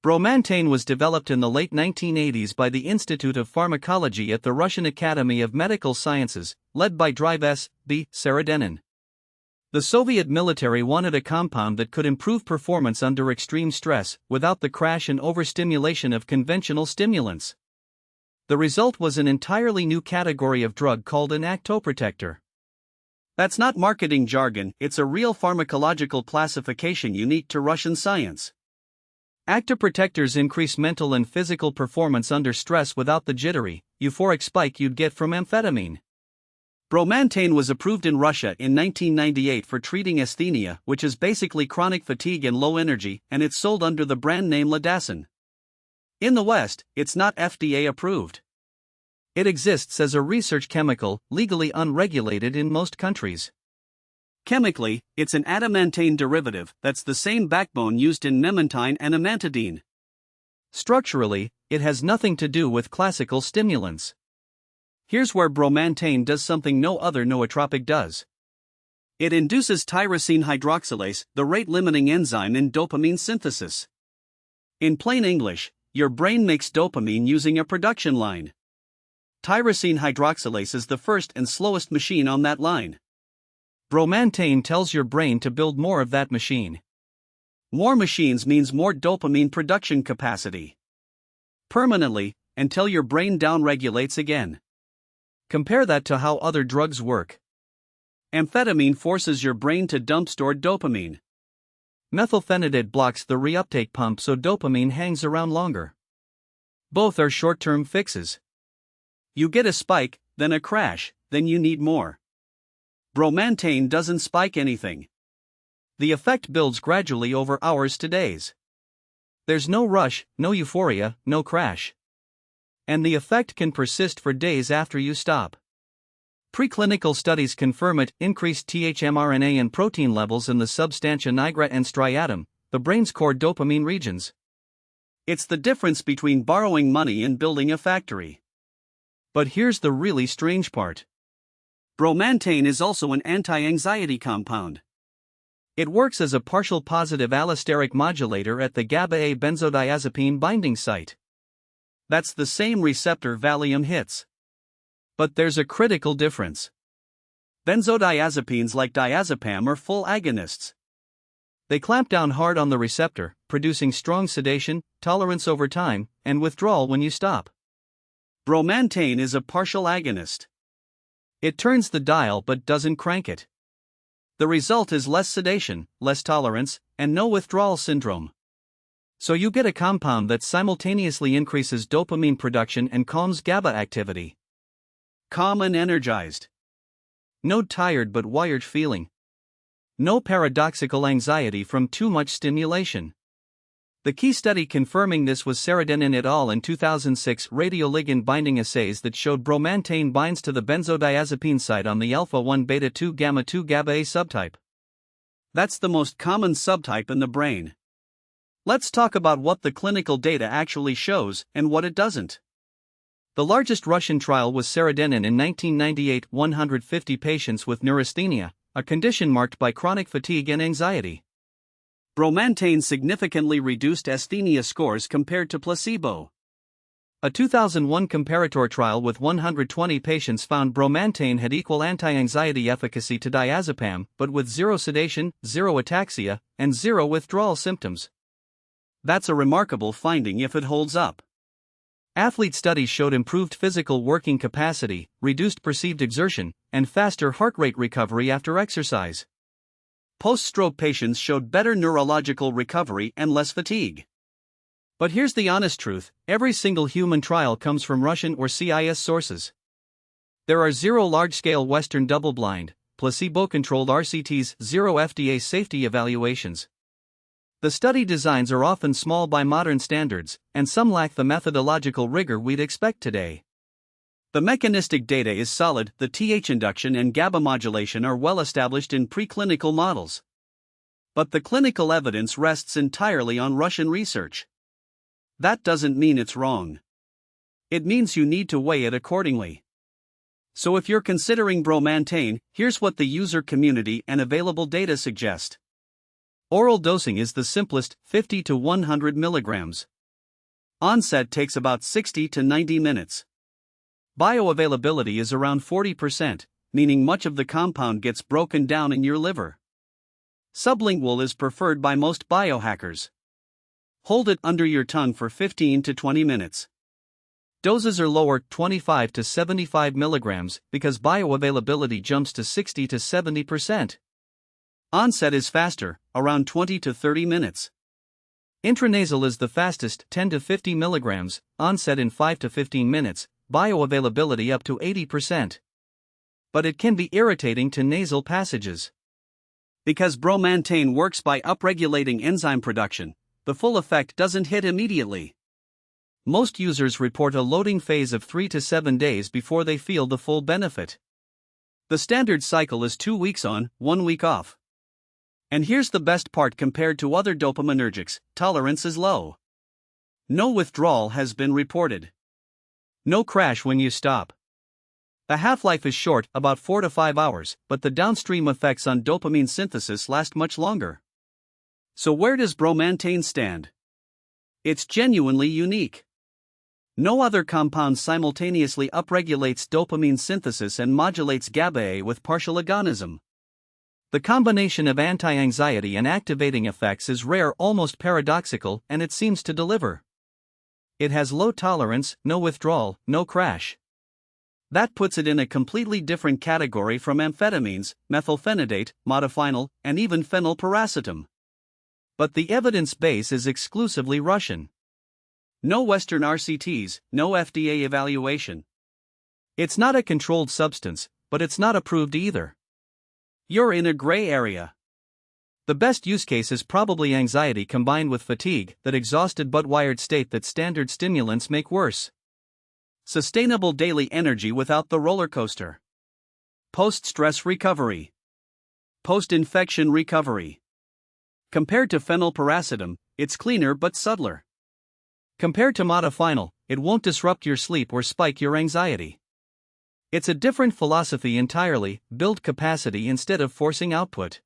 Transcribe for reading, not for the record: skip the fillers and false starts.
Bromantane was developed in the late 1980s by the Institute of Pharmacology at the Russian Academy of Medical Sciences, led by S.B. Sarodenin. The Soviet military wanted a compound that could improve performance under extreme stress, without the crash and overstimulation of conventional stimulants. The result was an entirely new category of drug called an actoprotector. That's not marketing jargon, it's a real pharmacological classification unique to Russian science. Actoprotectors increase mental and physical performance under stress without the jittery, euphoric spike you'd get from amphetamine. Bromantane was approved in Russia in 1998 for treating asthenia, which is basically chronic fatigue and low energy, and it's sold under the brand name ladasten. In the West, it's not FDA approved. It exists as a research chemical, legally unregulated in most countries. Chemically, it's an adamantane derivative that's the same backbone used in memantine and amantadine. Structurally, it has nothing to do with classical stimulants. Here's where bromantane does something no other nootropic does. It induces tyrosine hydroxylase, the rate-limiting enzyme in dopamine synthesis. In plain English, your brain makes dopamine using a production line. Tyrosine hydroxylase is the first and slowest machine on that line. Bromantane tells your brain to build more of that machine. More machines means more dopamine production capacity. Permanently, until your brain downregulates again. Compare that to how other drugs work. Amphetamine forces your brain to dump stored dopamine. Methylphenidate blocks the reuptake pump so dopamine hangs around longer. Both are short-term fixes. You get a spike, then a crash, then you need more. Bromantane doesn't spike anything. The effect builds gradually over hours to days. There's no rush, no euphoria, no crash. And the effect can persist for days after you stop. Preclinical studies confirm it. Increased THMRNA and protein levels in the substantia nigra and striatum, the brain's core dopamine regions. It's the difference between borrowing money and building a factory. But here's the really strange part. Bromantane is also an anti-anxiety compound. It works as a partial positive allosteric modulator at the GABA-A benzodiazepine binding site. That's the same receptor Valium hits. But there's a critical difference. Benzodiazepines like diazepam are full agonists. They clamp down hard on the receptor, producing strong sedation, tolerance over time, and withdrawal when you stop. Bromantane is a partial agonist. It turns the dial but doesn't crank it. The result is less sedation, less tolerance, and no withdrawal syndrome. So you get a compound that simultaneously increases dopamine production and calms GABA activity. Calm and energized. No tired but wired feeling. No paradoxical anxiety from too much stimulation. The key study confirming this was Sarodenin et al. In 2006 radioligand binding assays that showed bromantane binds to the benzodiazepine site on the alpha-1 beta-2 gamma-2 GABA-A subtype. That's the most common subtype in the brain. Let's talk about what the clinical data actually shows and what it doesn't. The largest Russian trial was Sarodenin in 1998, 150 patients with neurasthenia, a condition marked by chronic fatigue and anxiety. Bromantane significantly reduced asthenia scores compared to placebo. A 2001 comparator trial with 120 patients found bromantane had equal anti-anxiety efficacy to diazepam, but with zero sedation, zero ataxia, and zero withdrawal symptoms. That's a remarkable finding if it holds up. Athlete studies showed improved physical working capacity, reduced perceived exertion, and faster heart rate recovery after exercise. Post-stroke patients showed better neurological recovery and less fatigue. But here's the honest truth, every single human trial comes from Russian or CIS sources. There are zero large-scale Western double-blind, placebo-controlled RCTs, zero FDA safety evaluations. The study designs are often small by modern standards, and some lack the methodological rigor we'd expect today. The mechanistic data is solid, the TH induction and GABA modulation are well established in preclinical models. But the clinical evidence rests entirely on Russian research. That doesn't mean it's wrong. It means you need to weigh it accordingly. So if you're considering bromantane, here's what the user community and available data suggest. Oral dosing is the simplest, 50 to 100 milligrams. Onset takes about 60 to 90 minutes. Bioavailability is around 40%, meaning much of the compound gets broken down in your liver. Sublingual is preferred by most biohackers. Hold it under your tongue for 15 to 20 minutes. Doses are lower, 25 to 75 milligrams, because bioavailability jumps to 60 to 70%. Onset is faster, around 20 to 30 minutes. Intranasal is the fastest, 10 to 50 milligrams, onset in 5 to 15 minutes, bioavailability up to 80%. But it can be irritating to nasal passages. Because bromantane works by upregulating enzyme production, the full effect doesn't hit immediately. Most users report a loading phase of 3 to 7 days before they feel the full benefit. The standard cycle is 2 weeks on, 1 week off. And here's the best part compared to other dopaminergics: tolerance is low. No withdrawal has been reported. No crash when you stop. The half-life is short, about 4 to 5 hours, but the downstream effects on dopamine synthesis last much longer. So where does bromantane stand? It's genuinely unique. No other compound simultaneously upregulates dopamine synthesis and modulates GABA with partial agonism. The combination of anti-anxiety and activating effects is rare, almost paradoxical, and it seems to deliver. It has low tolerance, no withdrawal, no crash. That puts it in a completely different category from amphetamines, methylphenidate, modafinil, and even phenylpiracetam. But the evidence base is exclusively Russian. No Western RCTs, no FDA evaluation. It's not a controlled substance, but it's not approved either. You're in a gray area. The best use case is probably anxiety combined with fatigue, that exhausted but wired state that standard stimulants make worse. Sustainable daily energy without the roller coaster. Post-stress recovery. Post-infection recovery. Compared to phenylpiracetam, it's cleaner but subtler. Compared to modafinil, it won't disrupt your sleep or spike your anxiety. It's a different philosophy entirely: build capacity instead of forcing output.